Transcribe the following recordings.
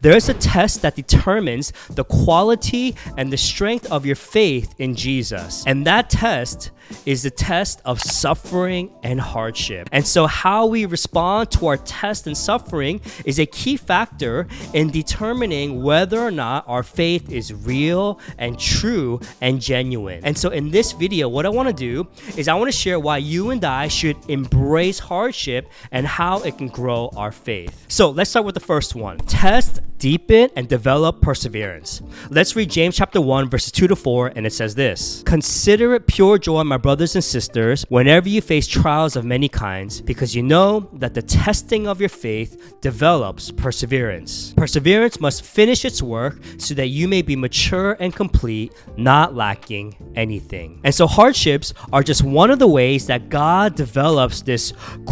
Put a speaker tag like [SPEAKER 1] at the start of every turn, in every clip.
[SPEAKER 1] There is a test that determines the quality and the strength of your faith in Jesus. And that test is the test of suffering and hardship. And so how we respond to our test and suffering is a key factor in determining whether or not our faith is real and true and genuine. And so in this video, what I want to do is I want to share why you and I should embrace hardship and how it can grow our faith. So let's start with the first one. Test, deepen, and develop perseverance. Let's read James chapter 1, verses 2-4, and it says this. Consider it pure joy, my brothers and sisters, whenever you face trials of many kinds, because you know that the testing of your faith develops perseverance. Perseverance must finish its work so that you may be mature and complete, not lacking anything. And so hardships are just one of the ways that God develops this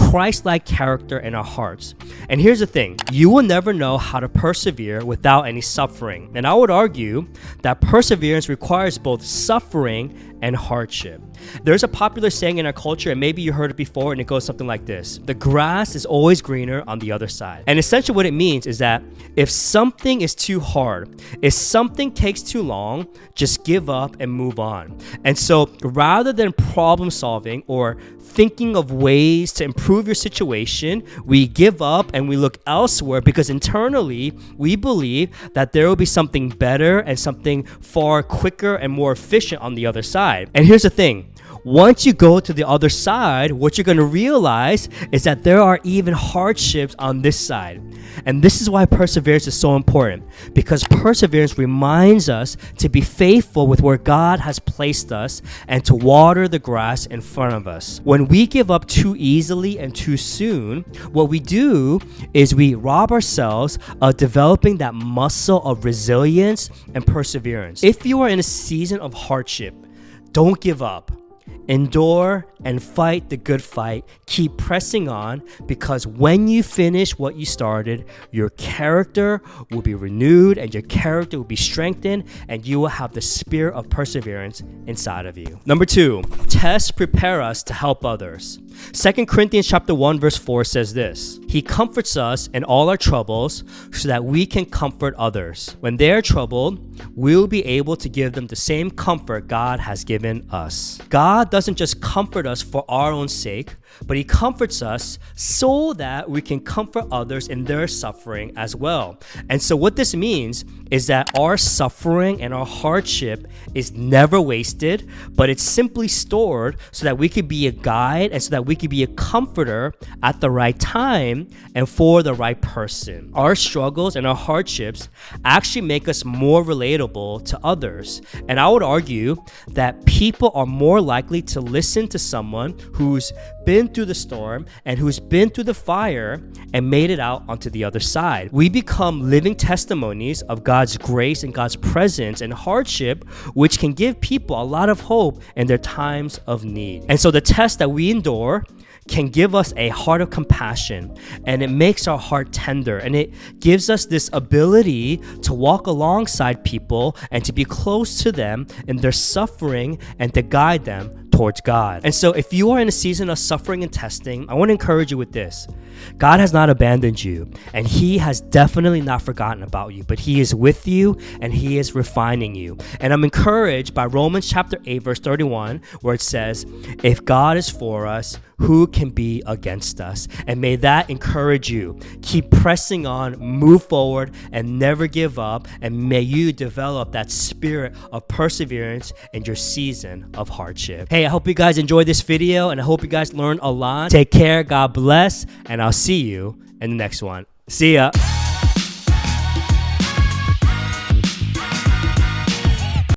[SPEAKER 1] Christ-like character in our hearts. And here's the thing, you will never know how to persevere without any suffering. And I would argue that perseverance requires both suffering and hardship. There's a popular saying in our culture, and maybe you heard it before, and it goes something like this. The grass is always greener on the other side. And essentially what it means is that if something is too hard, if something takes too long, just give up and move on. And so rather than problem solving or thinking of ways to improve your situation, we give up and we look elsewhere because internally we believe that there will be something better and something far quicker and more efficient on the other side. And here's the thing. Once you go to the other side, what you're going to realize is that there are even hardships on this side. And this is why perseverance is so important, because perseverance reminds us to be faithful with where God has placed us and to water the grass in front of us. When we give up too easily and too soon, what we do is we rob ourselves of developing that muscle of resilience and perseverance. If you are in a season of hardship, don't give up. Endure and fight the good fight. Keep pressing on, because when you finish what you started, your character will be renewed and your character will be strengthened, and you will have the spirit of perseverance inside of you. Number 2, tests prepare us to help others. 2 Corinthians chapter 1 verse 4 says this. He comforts us in all our troubles so that we can comfort others. When they are troubled, we'll be able to give them the same comfort God has given us. God doesn't just comfort us for our own sake, but He comforts us so that we can comfort others in their suffering as well. And so what this means is that our suffering and our hardship is never wasted, but it's simply stored so that we could be a guide and so that we could be a comforter at the right time and for the right person. Our struggles and our hardships actually make us more relatable to others. And I would argue that people are more likely to listen to someone who's been through the storm and who's been through the fire and made it out onto the other side. We become living testimonies of God's grace and God's presence and hardship, which can give people a lot of hope in their times of need. And so the test that we endure can give us a heart of compassion, and it makes our heart tender, and it gives us this ability to walk alongside people and to be close to them in their suffering and to guide them towards God. And so if you are in a season of suffering and testing, I want to encourage you with this. God has not abandoned you, and He has definitely not forgotten about you, but He is with you and He is refining you. And I'm encouraged by Romans chapter 8 verse 31, where it says, if God is for us, who can be against us? And may that encourage you. Keep pressing on, move forward, and never give up. And may you develop that spirit of perseverance in your season of hardship. Hey, I hope you guys enjoyed this video, and I hope you guys learned a lot. Take care, God bless, and I'll see you in the next one. See ya.